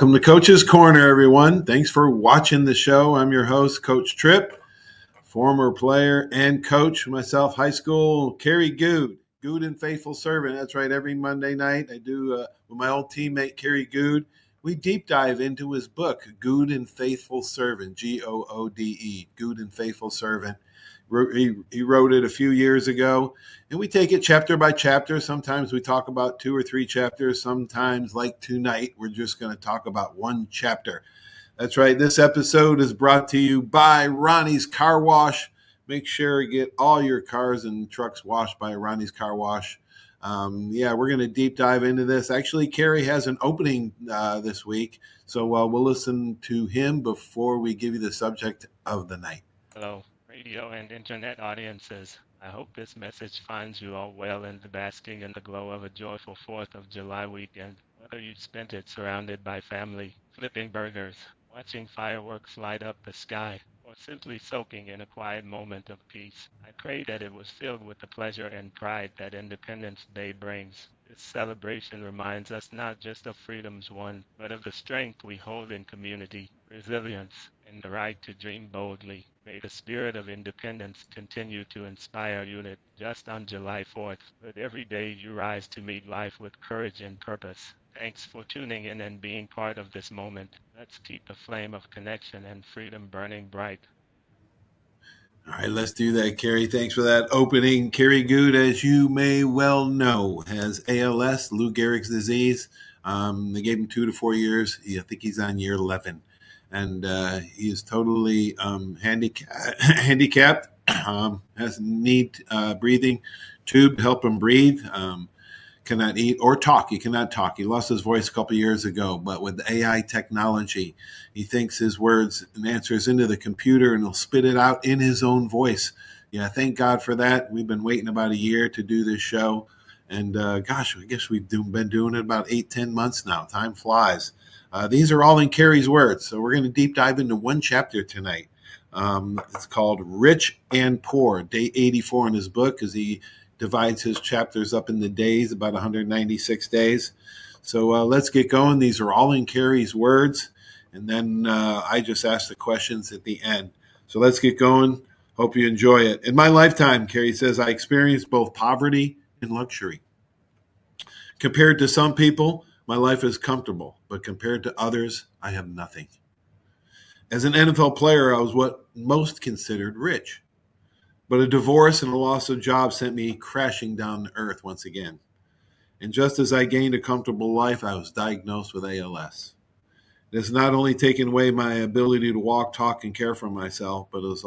Welcome to Coach's Corner, everyone. Thanks for watching the show. I'm your host, Coach Tripp, former player and coach myself, high school, Kerry Goode and Faithful Servant. That's right, every Monday night I do with my old teammate, Kerry Goode. We deep dive into his book, Goode and Faithful Servant, Goode, Goode and Faithful Servant. He wrote it a few years ago, and we take it chapter by chapter. Sometimes we talk about 2 or 3 chapters. Sometimes, like tonight, we're just going to talk about one chapter. That's right. This episode is brought to you by Ronnie's Car Wash. Make sure you get all your cars and trucks washed by Ronnie's Car Wash. We're going to deep dive into this. Actually, Kerry has an opening this week, so we'll listen to him before we give you the subject of the night. Hello, radio and internet audiences. I hope this message finds you all well and basking in the glow of a joyful 4th of July weekend. Whether you spent it surrounded by family, flipping burgers, watching fireworks light up the sky, or simply soaking in a quiet moment of peace, I pray that it was filled with the pleasure and pride that Independence Day brings. This celebration reminds us not just of freedoms won, but of the strength we hold in community, resilience, and the right to dream boldly. May the spirit of independence continue to inspire you not just on July 4th, but every day you rise to meet life with courage and purpose. Thanks for tuning in and being part of this moment. Let's keep the flame of connection and freedom burning bright. All right, let's do that, Kerry. Thanks for that opening. Kerry Goode, as you may well know, has ALS, Lou Gehrig's disease. They gave him 2 to 4 years. I think he's on year 11. And he is totally handicapped, has need breathing tube to help him breathe, cannot eat or talk. He cannot talk. He lost his voice a couple years ago, but with AI technology, he thinks his words and answers into the computer and he'll spit it out in his own voice. Yeah, thank God for that. We've been waiting about a year to do this show. And I guess we've been doing it about 8-10 months now. Time flies. These are all in Kerry's words. So we're going to deep dive into one chapter tonight. It's called Rich and Poor, day 84 in his book, because he divides his chapters up in the days, about 196 days. So let's get going. These are all in Kerry's words. And then I just ask the questions at the end. So let's get going. Hope you enjoy it. In my lifetime, Kerry says, I experienced both poverty and luxury. Compared to some people, my life is comfortable, but compared to others, I have nothing. As an NFL player, I was what most considered rich. But a divorce and a loss of job sent me crashing down to earth once again. And just as I gained a comfortable life, I was diagnosed with ALS. It has not only taken away my ability to walk, talk, and care for myself, but it has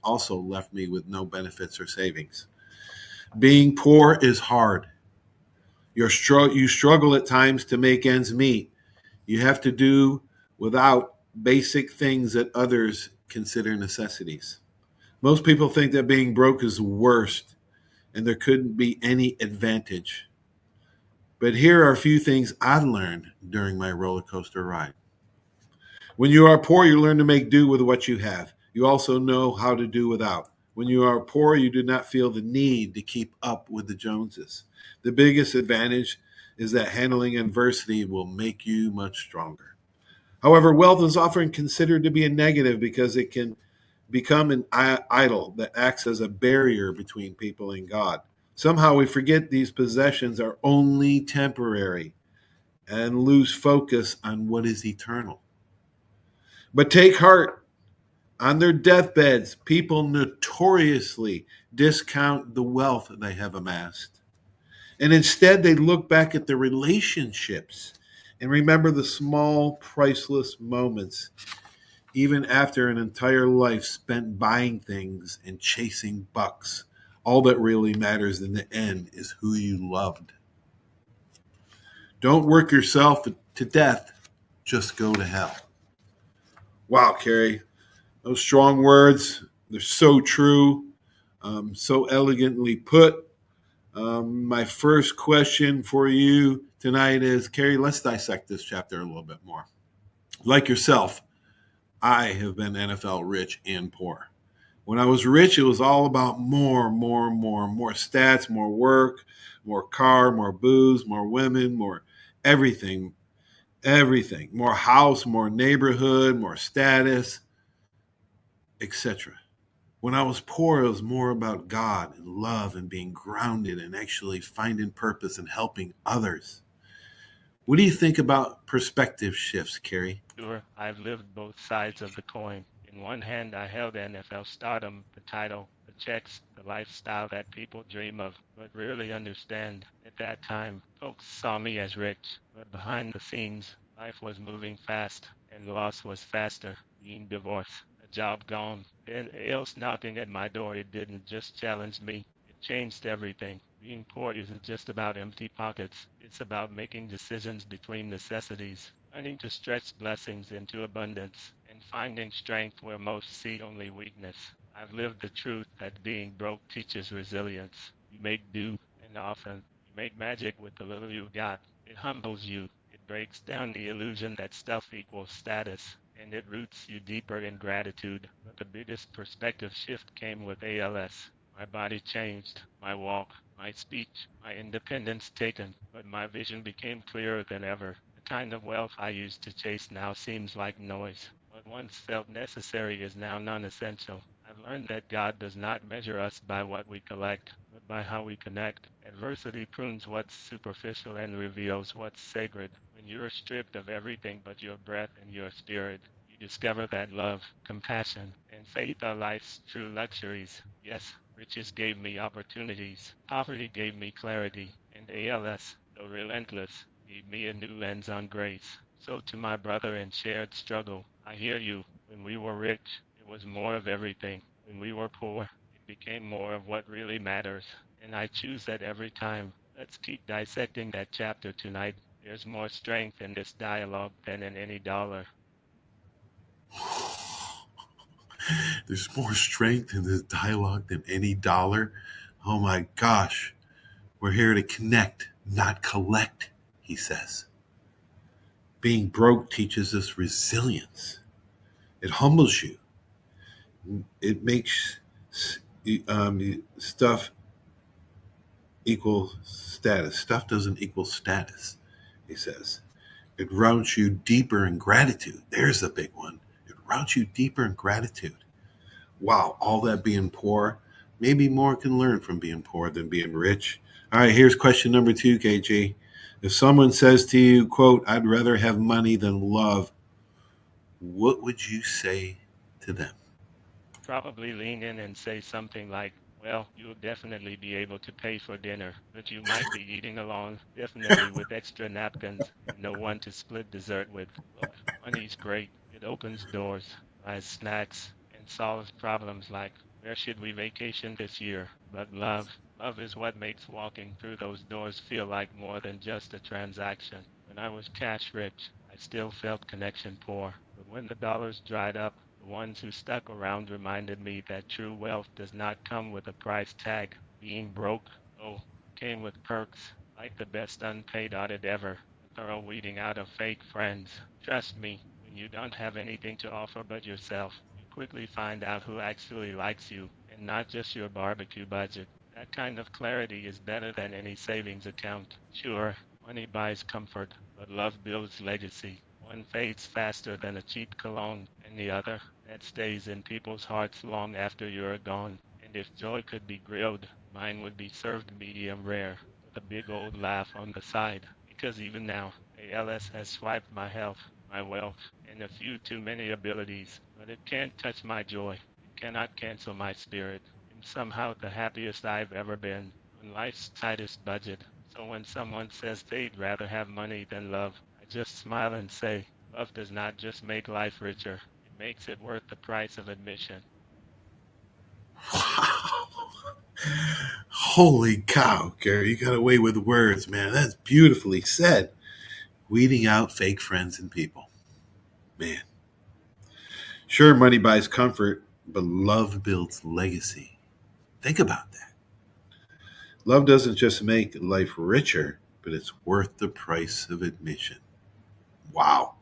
also left me with no benefits or savings. Being poor is hard. You struggle at times to make ends meet. You have to do without basic things that others consider necessities. Most people think that being broke is the worst and there couldn't be any advantage. But here are a few things I've learned during my roller coaster ride. When you are poor, you learn to make do with what you have. You also know how to do without. When you are poor, you do not feel the need to keep up with the Joneses. The biggest advantage is that handling adversity will make you much stronger. However, wealth is often considered to be a negative because it can become an idol that acts as a barrier between people and God. Somehow we forget these possessions are only temporary and lose focus on what is eternal. But take heart. On their deathbeds, people notoriously discount the wealth they have amassed. And instead, they look back at their relationships and remember the small, priceless moments, even after an entire life spent buying things and chasing bucks. All that really matters in the end is who you loved. Don't work yourself to death, just go to hell. Wow, Kerry. Those strong words, they're so true, so elegantly put. My first question for you tonight is, Kerry, let's dissect this chapter a little bit more. Like yourself, I have been NFL rich and poor. When I was rich, it was all about more stats, more work, more car, more booze, more women, more everything. Everything. More house, more neighborhood, more status, etc. When I was poor, it was more about God and love and being grounded and actually finding purpose and helping others. What do you think about perspective shifts, Kerry? Sure, I've lived both sides of the coin. In one hand, I held NFL stardom, the title, the checks, the lifestyle that people dream of, but rarely understand. At that time, folks saw me as rich, but behind the scenes, life was moving fast, and loss was faster. Being divorced, a job gone, and else knocking at my door. It didn't just challenge me, it changed everything. Being poor isn't just about empty pockets. It's about making decisions between necessities, learning to stretch blessings into abundance, and finding strength where most see only weakness. I've lived the truth that being broke teaches resilience. You make do, and often you make magic with the little you got. It humbles you. It breaks down the illusion that stuff equals status, and it roots you deeper in gratitude. But the biggest perspective shift came with ALS. My body changed, my walk, my speech, my independence taken, but my vision became clearer than ever. The kind of wealth I used to chase now seems like noise. What once felt necessary is now non-essential. I've learned that God does not measure us by what we collect, but by how we connect. Adversity prunes what's superficial and reveals what's sacred. When you're stripped of everything but your breath and your spirit, you discover that love, compassion, and faith are life's true luxuries. Yes, riches gave me opportunities, poverty gave me clarity, and ALS, though relentless, gave me a new lens on grace. So to my brother in shared struggle, I hear you. When we were rich, it was more of everything. When we were poor, it became more of what really matters. And I choose that every time. Let's keep dissecting that chapter tonight. There's more strength in this dialogue than in any dollar. There's more strength in this dialogue than any dollar. Oh my gosh. We're here to connect, not collect, he says. Being broke teaches us resilience. It humbles you. It makes stuff equal status. Stuff doesn't equal status, he says. It routes you deeper in gratitude. There's the big one. It routes you deeper in gratitude. Wow, all that being poor, maybe more can learn from being poor than being rich. All right, here's question number 2, KG. If someone says to you, quote, I'd rather have money than love, what would you say to them? Probably lean in and say something like, well, you'll definitely be able to pay for dinner, but you might be eating alone, definitely with extra napkins and no one to split dessert with. Look, money's great. It opens doors, buys snacks, and solves problems like, where should we vacation this year? But love is what makes walking through those doors feel like more than just a transaction. When I was cash rich, I still felt connection poor. But when the dollars dried up, the ones who stuck around reminded me that true wealth does not come with a price tag. Being broke, oh, came with perks, like the best unpaid audit ever, a thorough weeding out of fake friends. Trust me, when you don't have anything to offer but yourself, you quickly find out who actually likes you, and not just your barbecue budget. That kind of clarity is better than any savings account. Sure, money buys comfort, but love builds legacy. One fades faster than a cheap cologne, and the other, that stays in people's hearts long after you're gone. And if joy could be grilled, mine would be served medium rare, with a big old laugh on the side. Because even now, ALS has swiped my health, my wealth, and a few too many abilities, but it can't touch my joy. It cannot cancel my spirit. I'm somehow the happiest I've ever been, on life's tightest budget. So when someone says they'd rather have money than love, I just smile and say, love does not just make life richer, it makes it worth the price of admission. Holy cow, Gary, you got away with words, man. That's beautifully said. Weeding out fake friends and people. Man. Sure, money buys comfort, but love builds legacy. Think about that. Love doesn't just make life richer, but it's worth the price of admission. Wow.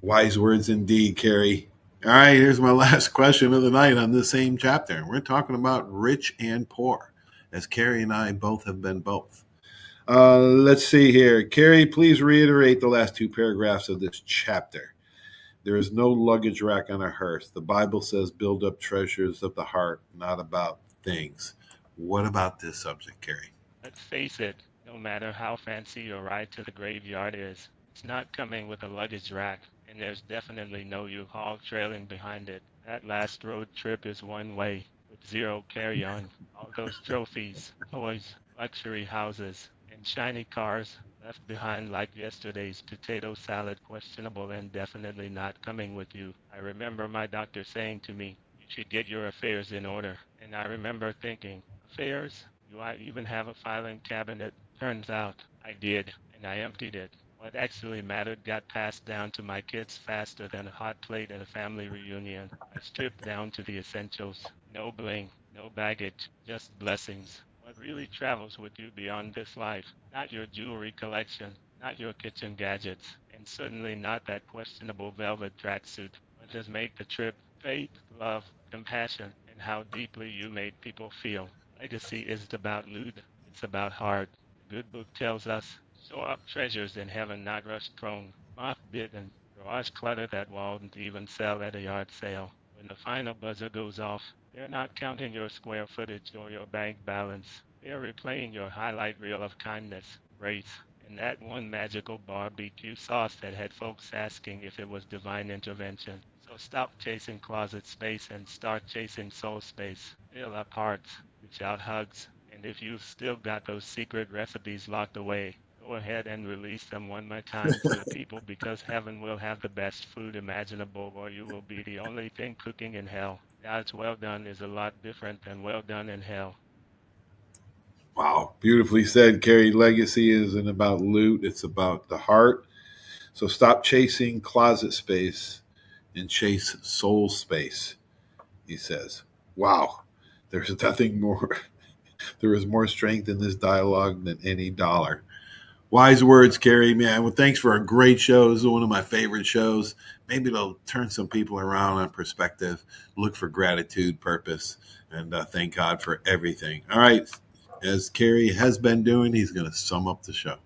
Wise words indeed, Kerry. All right, here's my last question of the night on this same chapter. We're talking about rich and poor, as Kerry and I both have been both. Let's see here. Kerry, please reiterate the last two paragraphs of this chapter. There is no luggage rack on a hearse. The Bible says build up treasures of the heart, not about things. What about this subject, Kerry? Let's face it, no matter how fancy your ride to the graveyard is, it's not coming with a luggage rack, and there's definitely no U-Haul trailing behind it. That last road trip is one way, with zero carry-on. All those trophies, toys, luxury houses, and shiny cars left behind like yesterday's potato salad, questionable and definitely not coming with you. I remember my doctor saying to me, you should get your affairs in order. And I remember thinking, affairs? Do I even have a filing cabinet? Turns out I did, and I emptied it. What actually mattered got passed down to my kids faster than a hot plate at a family reunion. I stripped down to the essentials. No bling, no baggage, just blessings. What really travels with you beyond this life? Not your jewelry collection, not your kitchen gadgets, and certainly not that questionable velvet tracksuit. What does make the trip? Faith, love, compassion, and how deeply you made people feel. Legacy isn't about loot, it's about heart. The good book tells us, store up treasures in heaven not rust prone, moth bitten, garage clutter that won't even sell at a yard sale. When the final buzzer goes off, they're not counting your square footage or your bank balance. They're replaying your highlight reel of kindness, grace, and that one magical barbecue sauce that had folks asking if it was divine intervention. So stop chasing closet space and start chasing soul space. Fill up hearts, reach out hugs, and if you've still got those secret recipes locked away, go ahead and release them one more time to the people, because heaven will have the best food imaginable, or you will be the only thing cooking in hell. God's well done is a lot different than well done in hell. Wow, beautifully said, Kerry. Legacy isn't about loot, it's about the heart. So stop chasing closet space and chase soul space, he says. Wow, there's nothing more. There is more strength in this dialogue than any dollar. Wise words, Kerry. Man, well, thanks for a great show. This is one of my favorite shows. Maybe it'll turn some people around on perspective, look for gratitude, purpose, and thank God for everything. All right, as Kerry has been doing, he's going to sum up the show.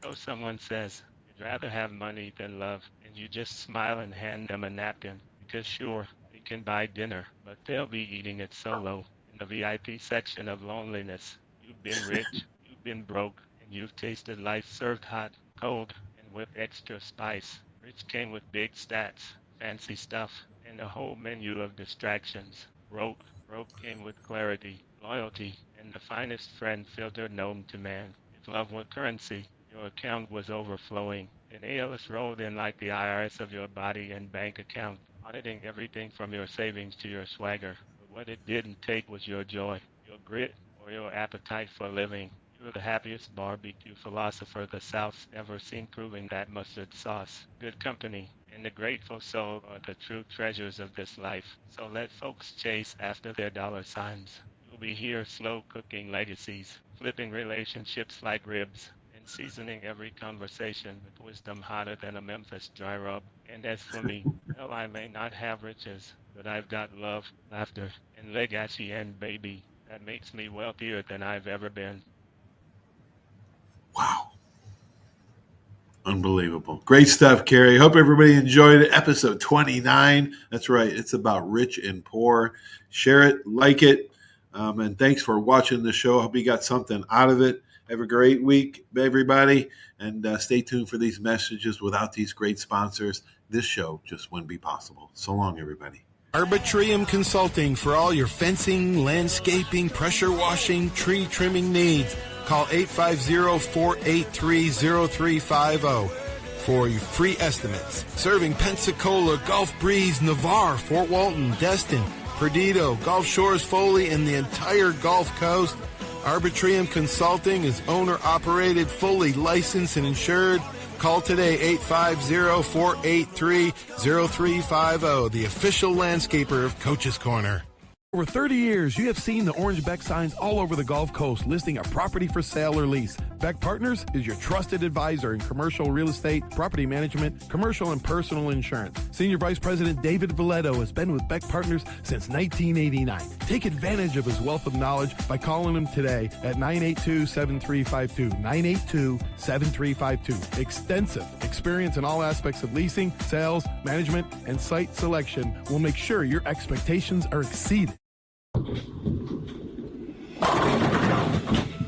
So someone says, you'd rather have money than love, and you just smile and hand them a napkin, because sure, they can buy dinner, but they'll be eating it solo in the VIP section of loneliness. You've been rich, you've been broke, you've tasted life served hot, cold, and with extra spice. Rich came with big stats, fancy stuff, and a whole menu of distractions. Broke came with clarity, loyalty, and the finest friend filtered known to man. If love were currency, your account was overflowing. An ALS rolled in like the IRS of your body and bank account, auditing everything from your savings to your swagger. But what it didn't take was your joy, your grit, or your appetite for living. You're the happiest barbecue philosopher the South's ever seen, proving that mustard sauce, good company, and the grateful soul are the true treasures of this life. So let folks chase after their dollar signs. You'll be here slow cooking legacies, flipping relationships like ribs, and seasoning every conversation with wisdom hotter than a Memphis dry rub. And as for me, well, I may not have riches, but I've got love, laughter, and legacy and baby. That makes me wealthier than I've ever been. Wow. Unbelievable. Great stuff, Kerry. Hope everybody enjoyed it. Episode 29. That's right. It's about rich and poor. Share it, like it, and thanks for watching the show. I hope you got something out of it. Have a great week, everybody, and stay tuned for these messages. Without these great sponsors, this show just wouldn't be possible. So long, everybody. Arbitrium Consulting for all your fencing, landscaping, pressure washing, tree trimming needs. Call 850-483-0350 for your free estimates. Serving Pensacola, Gulf Breeze, Navarre, Fort Walton, Destin, Perdido, Gulf Shores, Foley, and the entire Gulf Coast. Arbitrium Consulting is owner-operated, fully licensed and insured. Call today, 850-483-0350, the official landscaper of Coach's Corner. Over 30 years, you have seen the orange Beck signs all over the Gulf Coast listing a property for sale or lease. Beck Partners is your trusted advisor in commercial real estate, property management, commercial and personal insurance. Senior Vice President David Valletto has been with Beck Partners since 1989. Take advantage of his wealth of knowledge by calling him today at 982-7352. 982-7352. Extensive experience in all aspects of leasing, sales, management, and site selection will make sure your expectations are exceeded.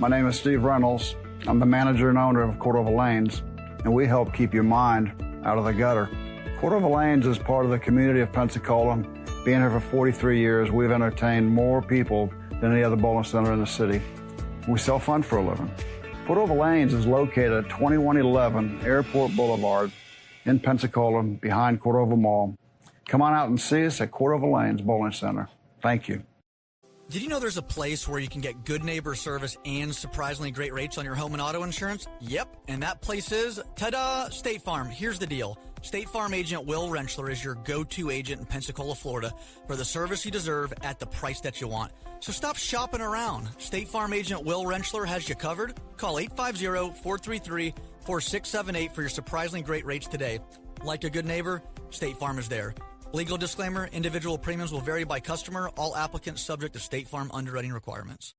My name is Steve Reynolds. I'm the manager and owner of Cordova Lanes, and we help keep your mind out of the gutter. Cordova Lanes is part of the community of Pensacola. Being here for 43 years, we've entertained more people than any other bowling center in the city. We self-fund for a living. Cordova Lanes is located at 2111 Airport Boulevard in Pensacola, behind Cordova Mall. Come on out and see us at Cordova Lanes Bowling Center. Thank you. Did you know there's a place where you can get good neighbor service and surprisingly great rates on your home and auto insurance? Yep, and that place is, ta-da, State Farm. Here's the deal. State Farm agent Will Rentschler is your go-to agent in Pensacola, Florida for the service you deserve at the price that you want. So stop shopping around. State Farm agent Will Rentschler has you covered. Call 850-433-4678 for your surprisingly great rates today. Like a good neighbor, State Farm is there. Legal disclaimer, individual premiums will vary by customer. All applicants subject to State Farm underwriting requirements.